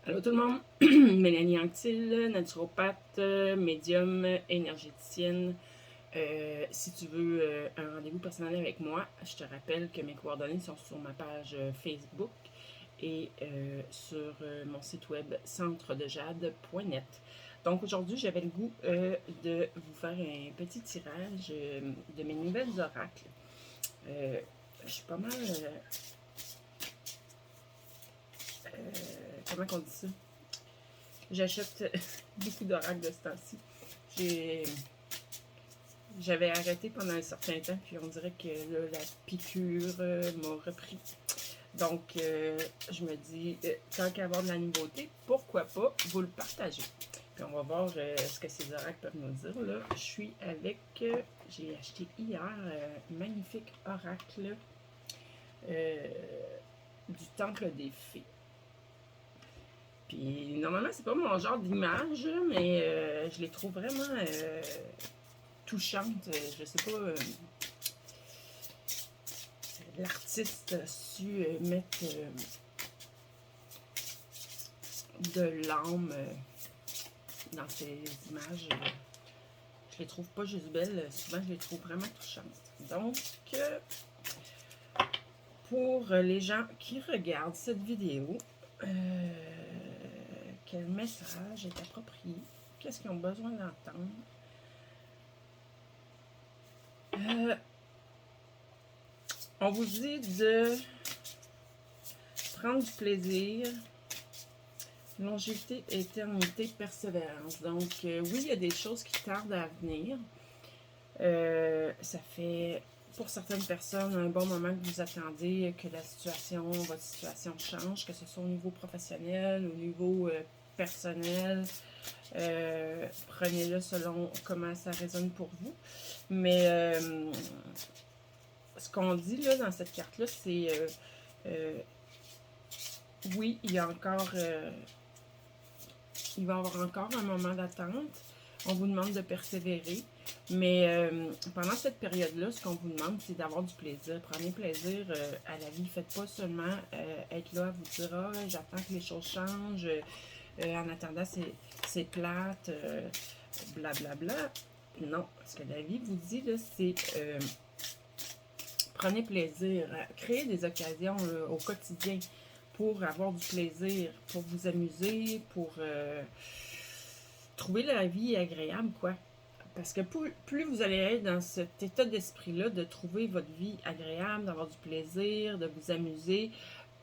Allô tout le monde, Mélanie Anctil, naturopathe, médium, énergéticienne. Si tu veux un rendez-vous personnel avec moi, je te rappelle que mes coordonnées sont sur ma page Facebook et sur mon site web centredejade.net. Donc aujourd'hui, j'avais le goût de vous faire un petit tirage de mes nouvelles oracles. Je suis pas mal... comment on dit ça? J'achète beaucoup d'oracles de ce temps-ci. J'avais arrêté pendant un certain temps, puis on dirait que là, la piqûre m'a repris. Donc, je me dis, tant qu'à avoir de la nouveauté, pourquoi pas vous le partager. Puis on va voir ce que ces oracles peuvent nous dire. Là, je suis avec, j'ai acheté hier un magnifique oracle du Temple des Fées. Puis normalement, c'est pas mon genre d'image, mais je les trouve vraiment touchantes. Je sais pas, l'artiste a su mettre de l'âme dans ces images. Je les trouve pas juste belles, souvent je les trouve vraiment touchantes. Donc, pour les gens qui regardent cette vidéo, quel message est approprié? Qu'est-ce qu'ils ont besoin d'entendre? On vous dit de prendre du plaisir, longévité, éternité, persévérance. Donc, oui, il y a des choses qui tardent à venir. Ça fait, pour certaines personnes, un bon moment que vous attendez que la situation, votre situation change, que ce soit au niveau professionnel, au niveau personnel. Prenez-le selon comment ça résonne pour vous. Mais ce qu'on dit là dans cette carte-là, c'est oui, il y a encore il va y avoir encore un moment d'attente. On vous demande de persévérer. Mais pendant cette période-là, ce qu'on vous demande, c'est d'avoir du plaisir. Prenez plaisir à la vie. Faites pas seulement être là à vous dire ah, j'attends que les choses changent. En attendant, c'est plate. Blablabla. Non, ce que la vie vous dit, là, c'est prenez plaisir. Créez des occasions là, au quotidien pour avoir du plaisir, pour vous amuser, pour trouver la vie agréable, quoi. Parce que plus vous allez être dans cet état d'esprit-là, de trouver votre vie agréable, d'avoir du plaisir, de vous amuser,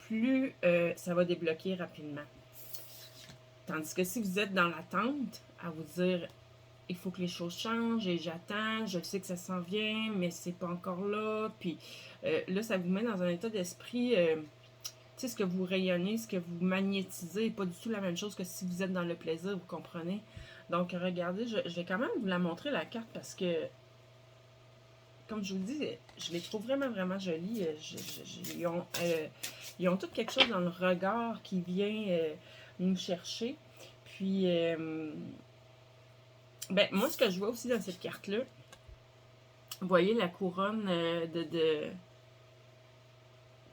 plus ça va débloquer rapidement. Tandis que si vous êtes dans l'attente, à vous dire, il faut que les choses changent et j'attends, je sais que ça s'en vient, mais c'est pas encore là. Puis là, ça vous met dans un état d'esprit, tu sais, ce que vous rayonnez, ce que vous magnétisez n'est pas du tout la même chose que si vous êtes dans le plaisir, vous comprenez? Donc, regardez, je vais quand même vous la montrer, la carte, parce que, comme je vous dis, je les trouve vraiment, vraiment jolies. Ils ont tout quelque chose dans le regard qui vient nous chercher. Puis, ben, moi, ce que je vois aussi dans cette carte-là, vous voyez la couronne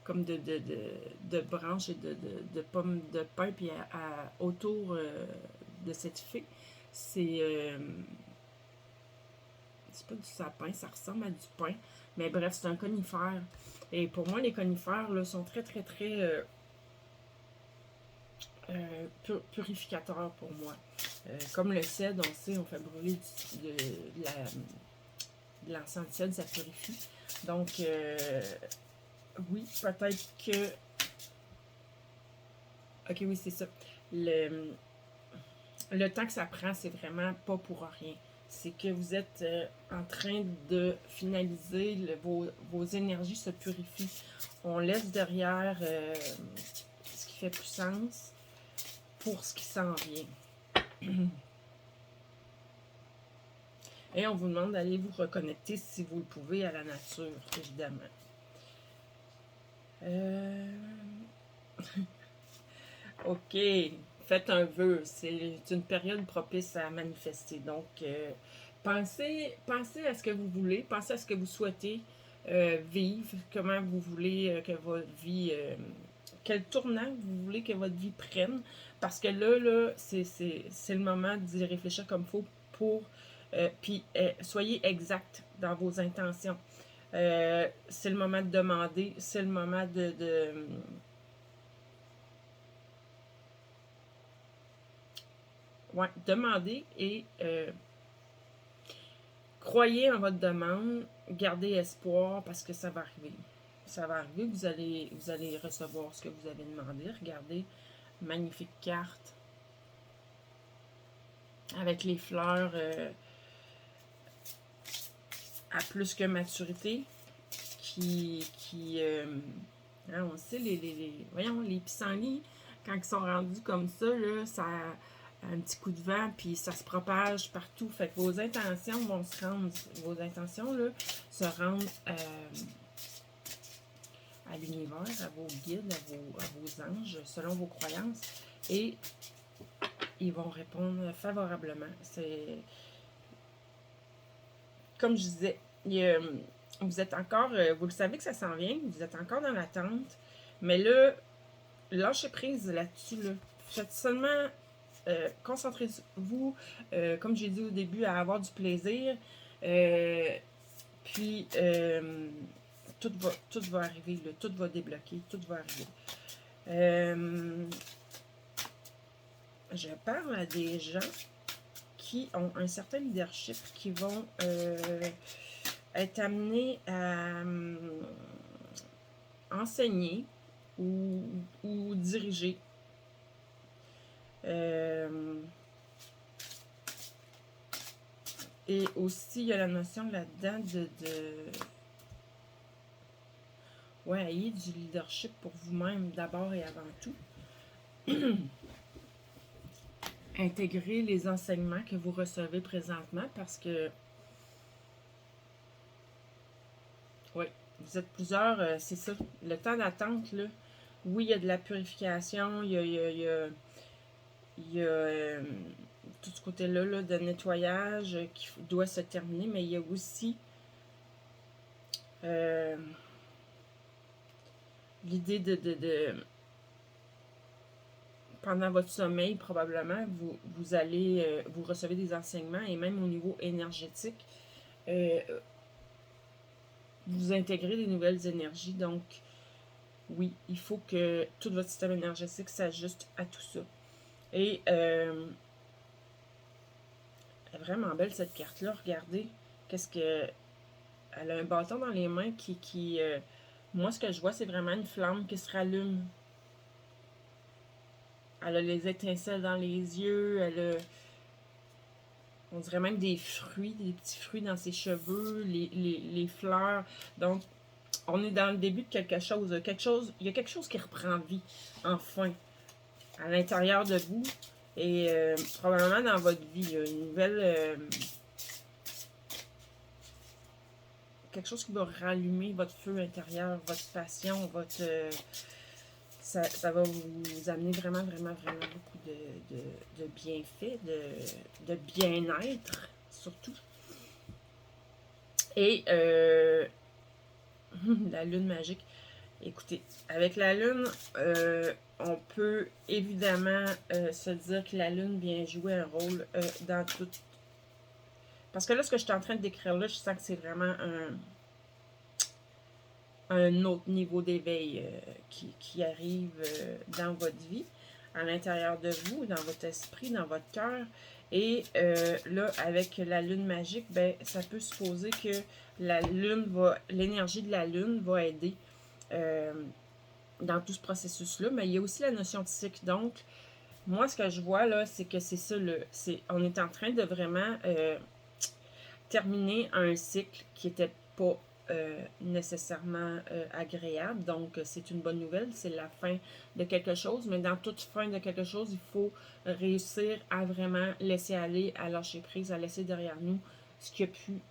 comme de branches et de pommes de pin, puis autour de cette fée, c'est pas du sapin, ça ressemble à du pin, mais bref, c'est un conifère. Et pour moi, les conifères là, sont très, très, très purificateurs pour moi. Comme le cèdre, on sait, on fait brûler de l'encens de cèdre, ça purifie. Donc, oui, peut-être que... Ok, oui, c'est ça. Le temps que ça prend, c'est vraiment pas pour rien. C'est que vous êtes en train de finaliser, vos énergies se purifient. On laisse derrière ce qui fait plus sens pour ce qui s'en vient. Et on vous demande d'aller vous reconnecter, si vous le pouvez, à la nature, évidemment. OK. Faites un vœu. C'est une période propice à manifester. Donc, pensez à ce que vous voulez, pensez à ce que vous souhaitez vivre, comment vous voulez que votre vie, quel tournant vous voulez que votre vie prenne. Parce que là c'est le moment d'y réfléchir comme il faut pour... puis soyez exact dans vos intentions. C'est le moment de demander, c'est le moment de ouais, demander et croyez en votre demande, gardez espoir parce que ça va arriver. Ça va arriver, vous allez recevoir ce que vous avez demandé. Regardez, magnifique carte avec les fleurs à plus que maturité qui hein, on sait, voyons, les pissenlits, quand ils sont rendus comme ça, là, ça a un petit coup de vent, puis ça se propage partout. Fait que vos intentions vont se rendre, vos intentions, là, se rendent à l'univers, à vos guides, à vos anges, selon vos croyances, et ils vont répondre favorablement. C'est comme je disais, vous êtes encore, vous le savez que ça s'en vient, vous êtes encore dans l'attente, mais là, lâchez prise là-dessus. Là. Faites seulement, concentrez-vous, comme j'ai dit au début, à avoir du plaisir, puis tout va arriver, là, tout va débloquer, tout va arriver. Je parle à des gens qui ont un certain leadership, qui vont être amenés à enseigner ou diriger. Et aussi, il y a la notion là-dedans ouais, ayez du leadership pour vous-même d'abord et avant tout. Intégrer les enseignements que vous recevez présentement parce que, oui, vous êtes plusieurs, c'est ça, le temps d'attente, là, oui, il y a de la purification, il y a tout ce côté-là là, de nettoyage qui doit se terminer, mais il y a aussi l'idée de pendant votre sommeil, probablement, vous allez, vous recevez des enseignements et même au niveau énergétique, vous intégrez des nouvelles énergies. Donc, oui, il faut que tout votre système énergétique s'ajuste à tout ça. Et elle est vraiment belle cette carte-là. Regardez, qu'est-ce que... Elle a un bâton dans les mains qui moi, ce que je vois, c'est vraiment une flamme qui se rallume. Elle a les étincelles dans les yeux, elle a... On dirait même des fruits, des petits fruits dans ses cheveux, les fleurs. Donc, on est dans le début de quelque chose. Il y a quelque chose qui reprend vie, enfin, à l'intérieur de vous. Et probablement dans votre vie, une nouvelle... quelque chose qui va rallumer votre feu intérieur, votre passion, votre... ça va vous amener vraiment beaucoup de bienfaits, de bien-être, surtout. Et la lune magique. Écoutez, avec la lune, on peut évidemment se dire que la lune vient jouer un rôle dans tout. Parce que là, ce que je suis en train de décrire là, je sens que c'est vraiment un autre niveau d'éveil qui arrive dans votre vie, à l'intérieur de vous, dans votre esprit, dans votre cœur. Et là, avec la lune magique, ben, ça peut supposer que l'énergie de la lune va aider dans tout ce processus-là. Mais il y a aussi la notion de cycle. Donc, moi, ce que je vois là, c'est que c'est ça, on est en train de vraiment terminer un cycle qui n'était pas nécessairement agréable. Donc, c'est une bonne nouvelle. C'est la fin de quelque chose. Mais dans toute fin de quelque chose, il faut réussir à vraiment laisser aller, à lâcher prise, à laisser derrière nous ce qui a pu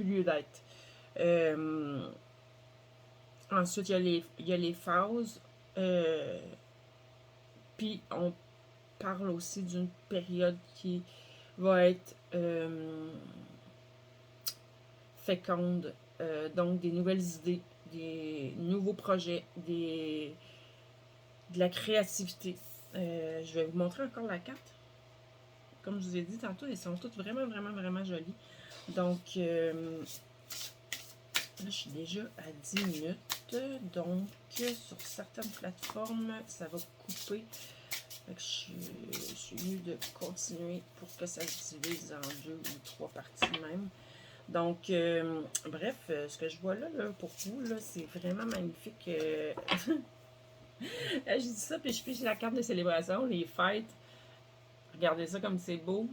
lieu d'être. Ensuite, il y a les phases. Puis, on parle aussi d'une période qui va être féconde. Donc, des nouvelles idées, des nouveaux projets, de la créativité. Je vais vous montrer encore la carte. Comme je vous ai dit tantôt, elles sont toutes vraiment, vraiment, vraiment jolies. Donc, là, je suis déjà à 10 minutes. Donc, sur certaines plateformes, ça va couper. Fait que je suis mieux de continuer pour que ça se divise en 2 ou 3 parties même. Donc, bref, ce que je vois là, pour vous, là, c'est vraiment magnifique. Je dis ça, puis je fiche la carte de célébration, les fêtes. Regardez ça comme c'est beau.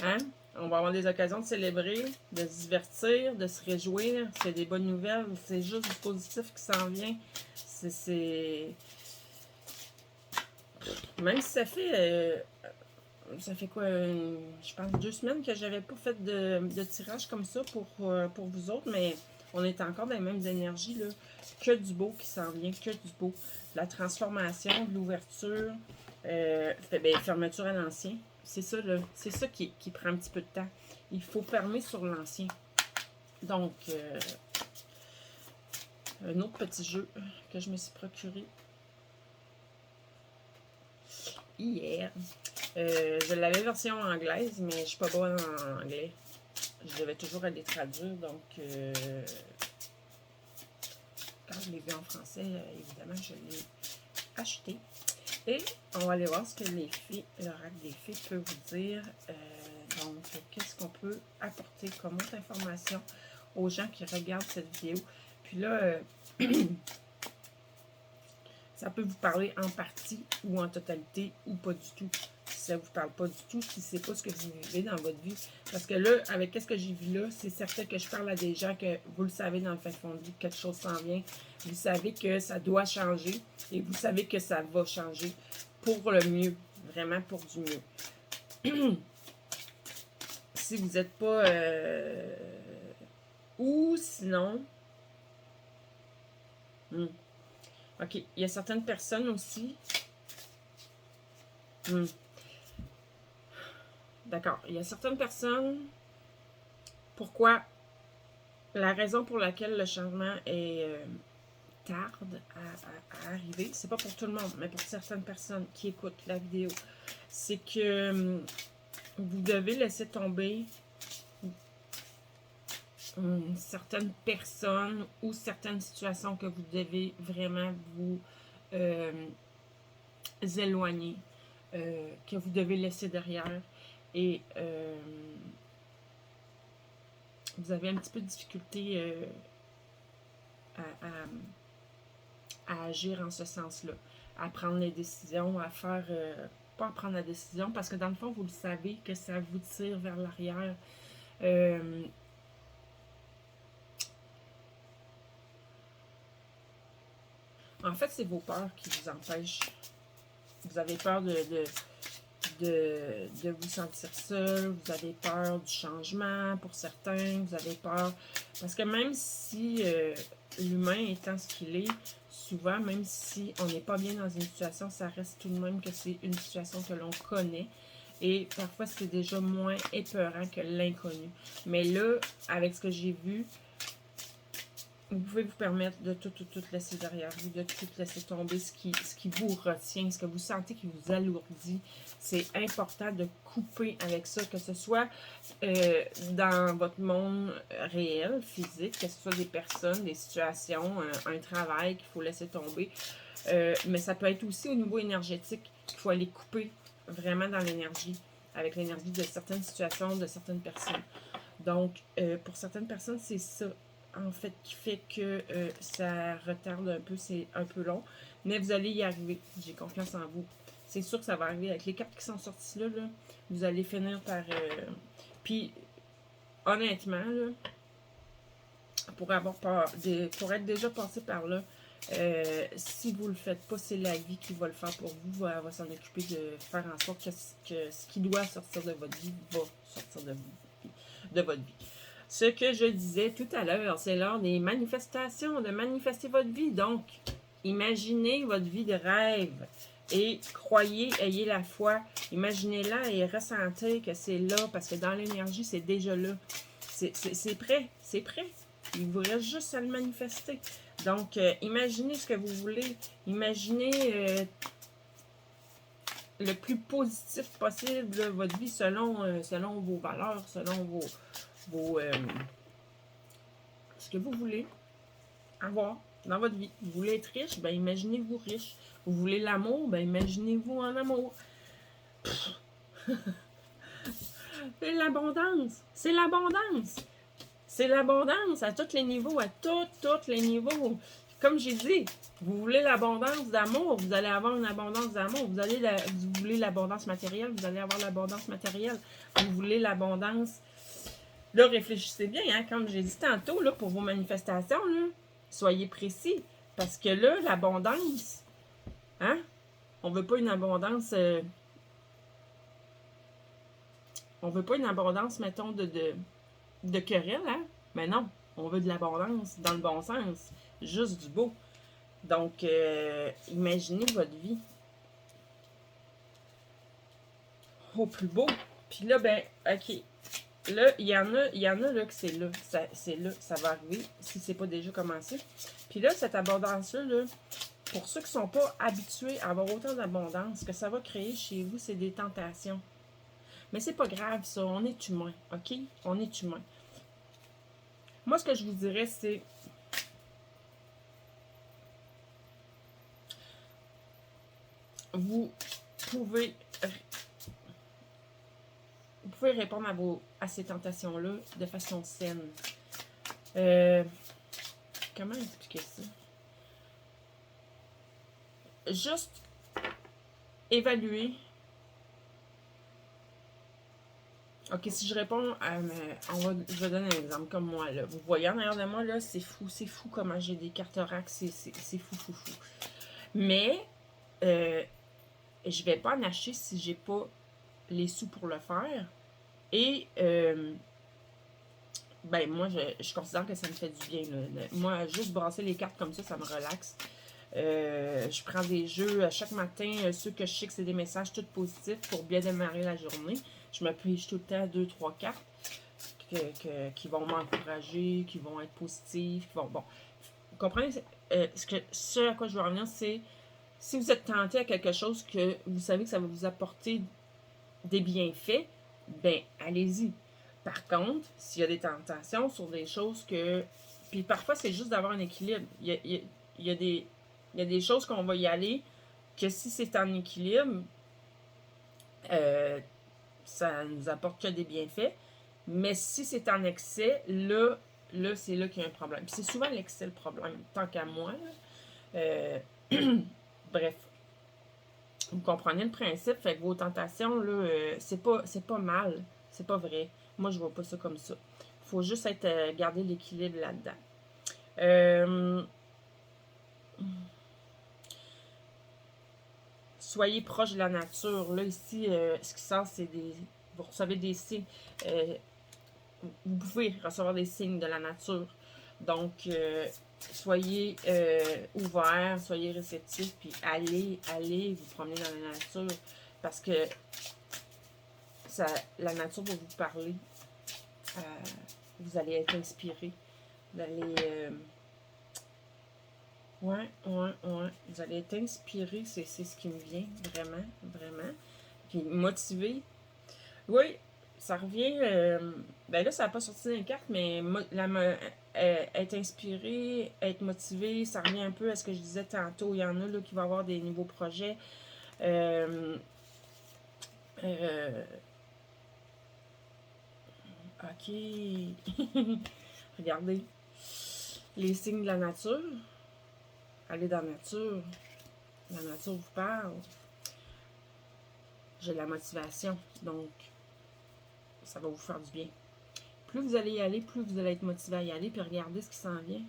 Hein? On va avoir des occasions de célébrer, de se divertir, de se réjouir. C'est des bonnes nouvelles. C'est juste du positif qui s'en vient. C'est... Même si ça fait quoi, je pense 2 semaines que j'avais pas fait de tirage comme ça pour vous autres, mais on est encore dans les mêmes énergies, là. Que du beau qui s'en vient, que du beau. La transformation, de l'ouverture, fermeture à l'ancien. C'est ça, là. C'est ça qui prend un petit peu de temps. Il faut fermer sur l'ancien. Donc, un autre petit jeu que je me suis procuré hier. Je l'avais version anglaise, mais je suis pas bonne en anglais. Je devais toujours aller traduire, donc quand je l'ai vu en français, évidemment, je l'ai acheté. Et on va aller voir ce que les fées, l'oracle des fées peut vous dire. Donc, qu'est-ce qu'on peut apporter comme autre information aux gens qui regardent cette vidéo. Puis là, ça peut vous parler en partie ou en totalité ou pas du tout. Si ça ne vous parle pas du tout, si c'est pas ce que vous vivez dans votre vie. Parce que là, avec ce que j'ai vu là, c'est certain que je parle à des gens que vous le savez dans le fin fond de vie, quelque chose s'en vient. Vous savez que ça doit changer et vous savez que ça va changer pour le mieux. Vraiment pour du mieux. Si vous n'êtes pas... ou sinon... OK. Il y a certaines personnes aussi. D'accord. Il y a certaines personnes. Pourquoi? La raison pour laquelle le changement est tarde à arriver, c'est pas pour tout le monde, mais pour certaines personnes qui écoutent la vidéo, c'est que vous devez laisser tomber certaines personnes ou certaines situations que vous devez vraiment vous éloigner, que vous devez laisser derrière. Et vous avez un petit peu de difficulté à agir en ce sens-là, à prendre les décisions, à faire... pas à prendre la décision, parce que dans le fond, vous le savez que ça vous tire vers l'arrière. En fait, c'est vos peurs qui vous empêchent. Vous avez peur de vous sentir seul, vous avez peur du changement pour certains, vous avez peur... Parce que même si l'humain étant ce qu'il est, souvent, même si on n'est pas bien dans une situation, ça reste tout de même que c'est une situation que l'on connaît. Et parfois, c'est déjà moins épeurant que l'inconnu. Mais là, avec ce que j'ai vu, vous pouvez vous permettre de tout laisser derrière vous, de tout laisser tomber ce qui vous retient, ce que vous sentez qui vous alourdit. C'est important de couper avec ça, que ce soit dans votre monde réel, physique, que ce soit des personnes, des situations, un travail qu'il faut laisser tomber. Mais ça peut être aussi au niveau énergétique qu'il faut aller couper vraiment dans l'énergie, avec l'énergie de certaines situations, de certaines personnes. Donc, pour certaines personnes, c'est ça, en fait, qui fait que ça retarde un peu, c'est un peu long. Mais vous allez y arriver. J'ai confiance en vous. C'est sûr que ça va arriver. Avec les cartes qui sont sorties là, vous allez finir par... Puis, honnêtement, là, pour être déjà passé par là, si vous le faites pas, c'est la vie qui va le faire pour vous. Elle va s'en occuper de faire en sorte que ce qui doit sortir de votre vie va sortir de votre vie. Ce que je disais tout à l'heure, c'est l'heure des manifestations, de manifester votre vie. Donc, imaginez votre vie de rêve et croyez, ayez la foi. Imaginez-la et ressentez que c'est là, parce que dans l'énergie, c'est déjà là. C'est prêt, c'est prêt. Il vous reste juste à le manifester. Donc, imaginez ce que vous voulez. Imaginez le plus positif possible, là, votre vie selon vos valeurs, selon vos ce que vous voulez avoir dans votre vie. Vous voulez être riche, ben imaginez-vous riche. Vous voulez l'amour, ben imaginez-vous en amour. C'est l'abondance. C'est l'abondance. C'est l'abondance à tous les niveaux, à tous les niveaux. Comme j'ai dit, vous voulez l'abondance d'amour, vous allez avoir une abondance d'amour. Vous voulez l'abondance matérielle, vous allez avoir l'abondance matérielle. Vous voulez l'abondance. Là, réfléchissez bien, hein, comme j'ai dit tantôt, là, pour vos manifestations, là, soyez précis. Parce que là, l'abondance, hein, on veut pas une abondance. On veut pas une abondance, mettons, de querelle, hein? Mais non, on veut de l'abondance dans le bon sens. Juste du beau. Donc, imaginez votre vie au plus beau. Puis là, ben, OK. Là, il y en a là que c'est là. C'est là, ça va arriver, si c'est pas déjà commencé. Puis là, cette abondance-là, là, pour ceux qui ne sont pas habitués à avoir autant d'abondance, ce que ça va créer chez vous, c'est des tentations. Mais c'est pas grave, ça. On est humain, OK? On est humain. Moi, ce que je vous dirais, c'est vous pouvez répondre à ces tentations-là de façon saine. Comment expliquer ça? Juste évaluer. OK, si je réponds à... je vais donner un exemple comme moi, là. Vous voyez en arrière de moi, là, c'est fou comment j'ai des cartes oracle, c'est fou. Mais, je vais pas en acheter si j'ai pas les sous pour le faire. Et, ben, moi, je considère que ça me fait du bien, là. Moi, juste brasser les cartes comme ça me relaxe. Je prends des jeux à chaque matin, ceux que je sais que c'est des messages tout positifs pour bien démarrer la journée. Je me pige tout le temps 2-3 cartes qui vont m'encourager, qui vont être positives, qui vont... Bon, vous comprenez? Ce à quoi je veux revenir, c'est si vous êtes tenté à quelque chose que vous savez que ça va vous apporter des bienfaits, ben, allez-y. Par contre, s'il y a des tentations sur des choses que... Puis parfois, c'est juste d'avoir un équilibre. Il y a des choses qu'on va y aller que si c'est en équilibre, ça nous apporte que des bienfaits. Mais si c'est en excès, là c'est là qu'il y a un problème. Puis c'est souvent l'excès le problème, tant qu'à moi. Bref. Vous comprenez le principe, fait que vos tentations, là, c'est pas mal. C'est pas vrai. Moi, je vois pas ça comme ça. Faut juste garder l'équilibre là-dedans. Soyez proche de la nature. Là, ici, ce qui sort, c'est des... Vous recevez des signes. Vous pouvez recevoir des signes de la nature. Donc, soyez ouverts, soyez réceptifs, puis allez vous promener dans la nature. Parce que la nature va vous parler. Vous allez être inspiré. Vous allez... ouais. Vous allez être inspiré, c'est ce qui me vient, vraiment. Puis motivé. Oui, ça revient... ben là, ça n'a pas sorti dans les cartes, mais être inspiré, être motivé, ça revient un peu à ce que je disais tantôt. Il y en a là, qui vont avoir des nouveaux projets. OK. Regardez. Les signes de la nature. Allez dans la nature. La nature vous parle. J'ai de la motivation. Donc, ça va vous faire du bien. Plus vous allez y aller, plus vous allez être motivé à y aller. Puis regardez ce qui s'en vient.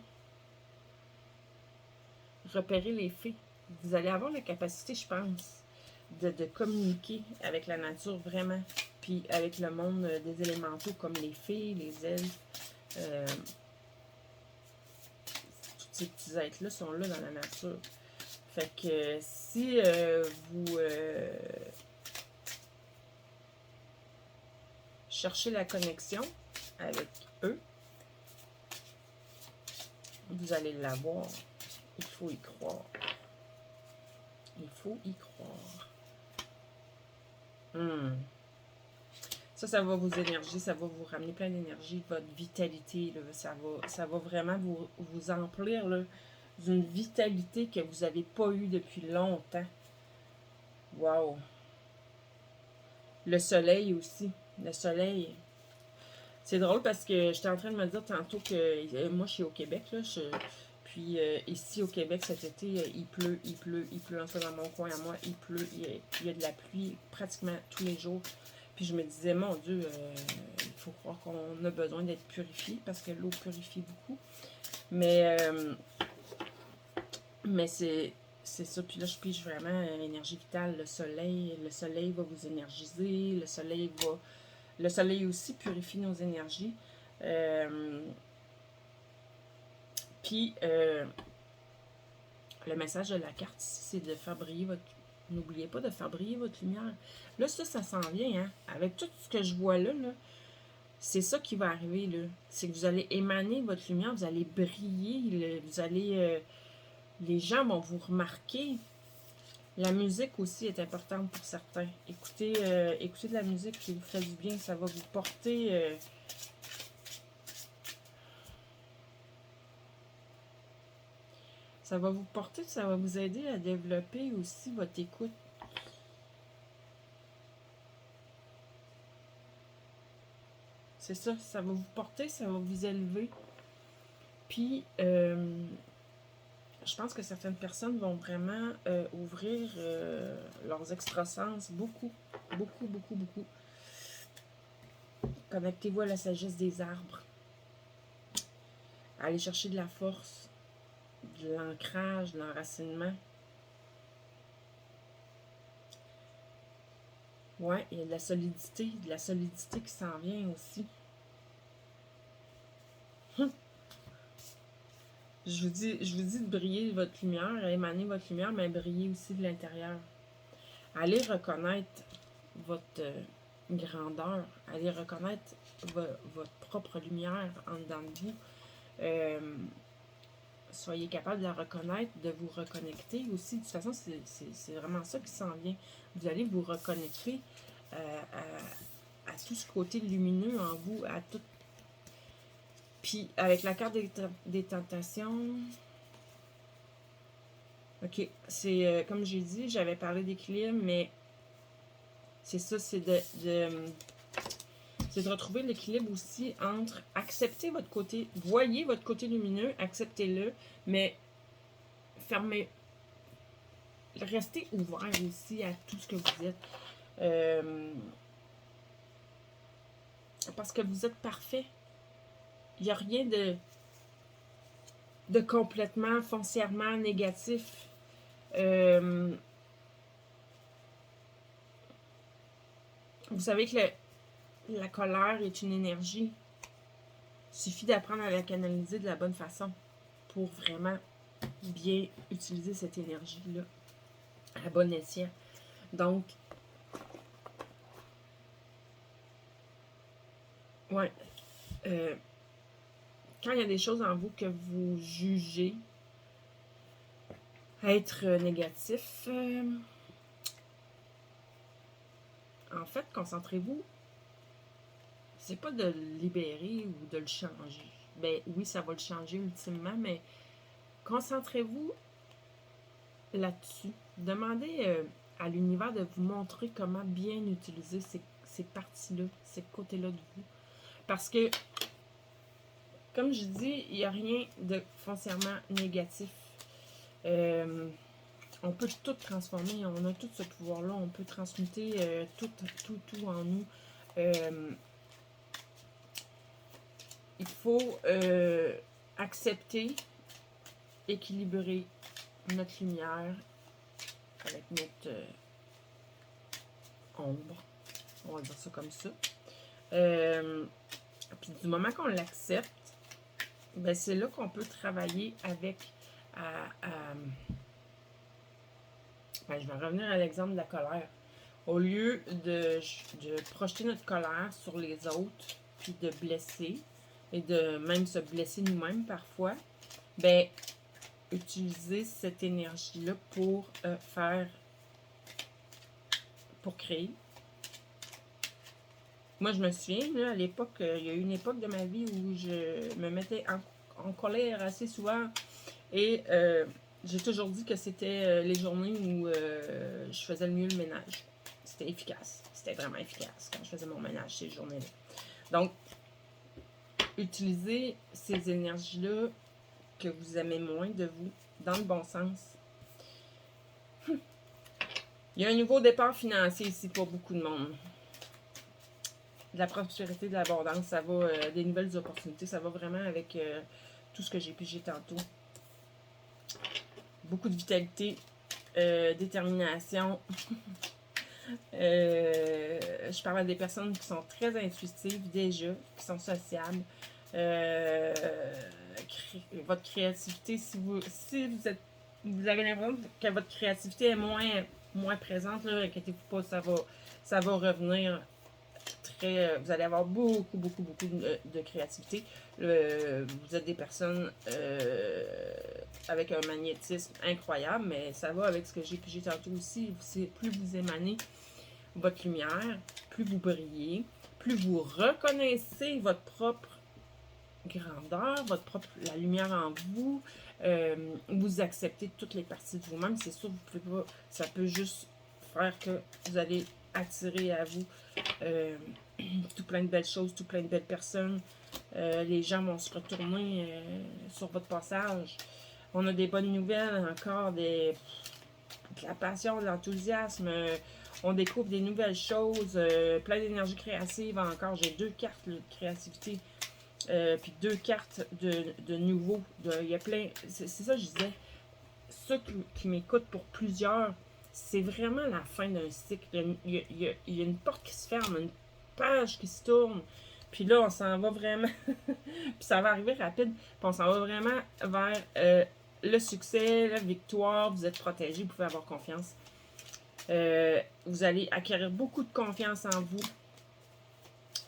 Repérez les faits. Vous allez avoir la capacité, je pense, de communiquer avec la nature vraiment. Puis avec le monde des élémentaux comme les fées, les elfes. Tous ces petits êtres-là sont là dans la nature. Fait que si vous cherchez la connexion avec eux, Vous allez l'avoir. Il faut y croire. Il faut y croire. Ça va vous énergiser, ça va vous ramener plein d'énergie, votre vitalité, là, ça va vraiment vous emplir d'une vitalité que vous n'avez pas eue depuis longtemps. Wow! Le soleil aussi. Le soleil. C'est drôle parce que j'étais en train de me dire tantôt que moi, je suis au Québec, là. Puis ici, au Québec, cet été, il pleut. En tout cas, dans mon coin à moi, il pleut. Il y a de la pluie pratiquement tous les jours. Puis je me disais, mon Dieu, il faut croire qu'on a besoin d'être purifié parce que l'eau purifie beaucoup. Mais c'est ça. Puis là, je pige vraiment l'énergie vitale, le soleil. Le soleil va vous énergiser. Le soleil aussi purifie nos énergies. Puis, le message de la carte ici, c'est de faire briller votre... N'oubliez pas de faire briller votre lumière. Là, ça s'en vient, hein. Avec tout ce que je vois là, c'est ça qui va arriver, là. C'est que vous allez émaner votre lumière, vous allez briller, vous allez... les gens vont vous remarquer. La musique aussi est importante pour certains. Écoutez de la musique qui vous fait du bien, ça va vous porter... ça va vous porter, ça va vous aider à développer aussi votre écoute. C'est ça, ça va vous porter, ça va vous élever. Puis, je pense que certaines personnes vont vraiment ouvrir leurs extrasens beaucoup. Connectez-vous à la sagesse des arbres. Allez chercher de la force, de l'ancrage, de l'enracinement. Ouais, il y a de la solidité qui s'en vient aussi. Je vous dis de briller votre lumière, émaner votre lumière, mais briller aussi de l'intérieur. Allez reconnaître votre grandeur. Allez reconnaître votre propre lumière en dedans de vous. Soyez capable de la reconnaître, de vous reconnecter aussi. De toute façon, c'est vraiment ça qui s'en vient. Vous allez vous reconnecter à tout ce côté lumineux en vous, à tout. Puis, avec la carte des tentations... OK, c'est comme j'ai dit, j'avais parlé d'équilibre, mais c'est ça, c'est de retrouver l'équilibre aussi entre accepter votre côté, voyez votre côté lumineux, acceptez-le, mais fermez, restez ouvert aussi à tout ce que vous êtes. Parce que vous êtes parfait. Il n'y a rien de complètement, foncièrement négatif. Vous savez que la colère est une énergie. Il suffit d'apprendre à la canaliser de la bonne façon pour vraiment bien utiliser cette énergie-là à bon escient. Donc, ouais. Quand il y a des choses en vous que vous jugez être négatif, en fait, concentrez-vous. C'est pas de le libérer ou de le changer. Ben oui, ça va le changer ultimement, mais concentrez-vous là-dessus. Demandez à l'univers de vous montrer comment bien utiliser ces parties-là, ces côtés-là de vous. Parce que, comme je dis, il n'y a rien de foncièrement négatif. On peut tout transformer, on a tout ce pouvoir-là, on peut transmuter tout en nous. Il faut accepter, équilibrer notre lumière avec notre ombre. On va dire ça comme ça. Puis du moment qu'on l'accepte, ben c'est là qu'on peut travailler avec ben, je vais revenir à l'exemple de la colère. Au lieu de projeter notre colère sur les autres, puis de blesser, et de même se blesser nous-mêmes parfois, ben, utilisez cette énergie-là pour pour créer. Moi, je me souviens, là, à l'époque, il y a eu une époque de ma vie où je me mettais en colère assez souvent. Et j'ai toujours dit que c'était les journées où je faisais le mieux le ménage. C'était efficace. C'était vraiment efficace quand je faisais mon ménage ces journées-là. Donc, utilisez ces énergies-là que vous aimez moins de vous dans le bon sens. Il y a un nouveau départ financier ici pour beaucoup de monde. De la prospérité, de l'abondance, ça va, des nouvelles opportunités, ça va vraiment avec tout ce que j'ai pigé tantôt. Beaucoup de vitalité, détermination. Je parle à des personnes qui sont très intuitives déjà, qui sont sociables. Votre créativité, si vous avez l'impression que votre créativité est moins présente, là, inquiétez-vous pas, ça va revenir très. Vous allez avoir beaucoup de créativité. Vous êtes des personnes avec un magnétisme incroyable, mais ça va avec ce que j'ai pigé tantôt aussi. Plus vous émanez votre lumière, plus vous brillez, plus vous reconnaissez votre propre grandeur, la lumière en vous, vous acceptez toutes les parties de vous-même, c'est sûr, vous pouvez pas, ça peut juste faire que vous allez attirer à vous tout plein de belles choses, tout plein de belles personnes. Les gens vont se retourner sur votre passage. On a des bonnes nouvelles encore, de la passion, de l'enthousiasme. On découvre des nouvelles choses, plein d'énergie créative encore. J'ai 2 cartes là, de créativité, puis 2 cartes de nouveau. Il y a plein. C'est ça que je disais. Ceux qui m'écoutent pour plusieurs, c'est vraiment la fin d'un cycle. Il y a une porte qui se ferme, une page qui se tourne. Puis là, on s'en va vraiment. Puis ça va arriver rapide. Puis on s'en va vraiment vers le succès, la victoire. Vous êtes protégé, vous pouvez avoir confiance. Vous allez acquérir beaucoup de confiance en vous.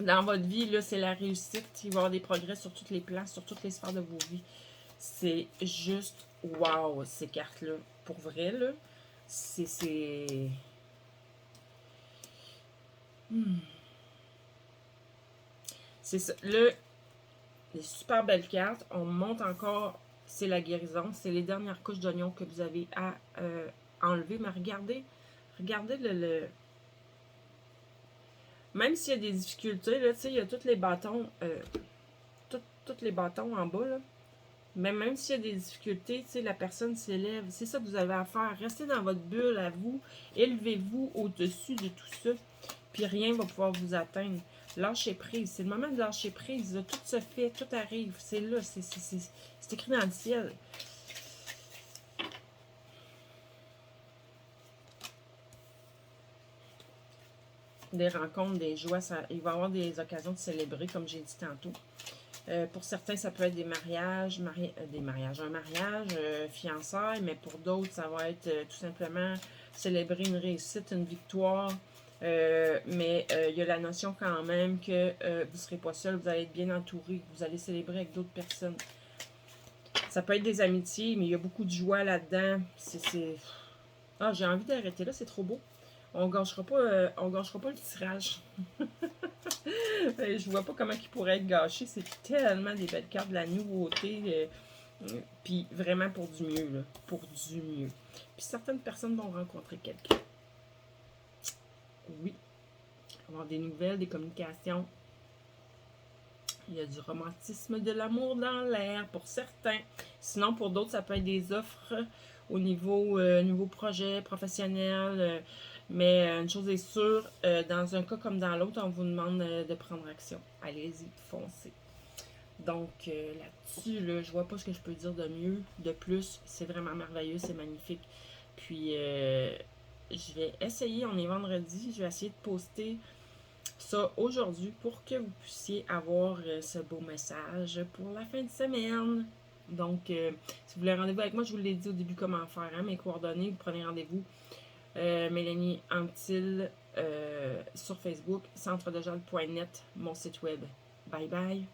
Dans votre vie, là, c'est la réussite. Il va y avoir des progrès sur tous les plans, sur toutes les sphères de vos vies. C'est juste wow, ces cartes-là. Pour vrai, là, c'est... C'est ça. Là, des super belles cartes. On monte encore, c'est la guérison. C'est les dernières couches d'oignons que vous avez à enlever. Mais regardez même s'il y a des difficultés, là, tu sais, il y a tous les bâtons, tous les bâtons en bas, là. Mais même s'il y a des difficultés, tu sais, la personne s'élève. C'est ça que vous avez à faire. Restez dans votre bulle à vous. Élevez-vous au-dessus de tout ça. Puis rien ne va pouvoir vous atteindre. Lâchez prise. C'est le moment de lâcher prise. Là. Tout se fait, tout arrive. C'est là. C'est écrit dans le ciel. Des rencontres, des joies. Il va y avoir des occasions de célébrer, comme j'ai dit tantôt. Pour certains, ça peut être des mariages, un mariage, fiançailles, mais pour d'autres, ça va être tout simplement célébrer une réussite, une victoire. Mais il y a la notion quand même que vous ne serez pas seul, vous allez être bien entouré, vous allez célébrer avec d'autres personnes. Ça peut être des amitiés, mais il y a beaucoup de joie là-dedans. Ah, j'ai envie d'arrêter là, c'est trop beau. On ne gâchera pas le tirage. Je vois pas comment il pourrait être gâché. C'est tellement des belles cartes, de la nouveauté. Puis vraiment pour du mieux, là. Pour du mieux. Puis certaines personnes vont rencontrer quelqu'un. Oui. Avoir des nouvelles, des communications. Il y a du romantisme, de l'amour dans l'air pour certains. Sinon, pour d'autres, ça peut être des offres au niveau projet professionnel. Mais une chose est sûre, dans un cas comme dans l'autre, on vous demande de prendre action. Allez-y, foncez. Donc là-dessus, là, je vois pas ce que je peux dire de mieux, de plus. C'est vraiment merveilleux, c'est magnifique. Puis je vais essayer, on est vendredi, je vais essayer de poster ça aujourd'hui pour que vous puissiez avoir ce beau message pour la fin de semaine. Donc, si vous voulez rendez-vous avec moi, je vous l'ai dit au début comment faire, hein, mes coordonnées, vous prenez rendez-vous. Mélanie Anctil sur Facebook, centredejade.net, mon site web. Bye bye!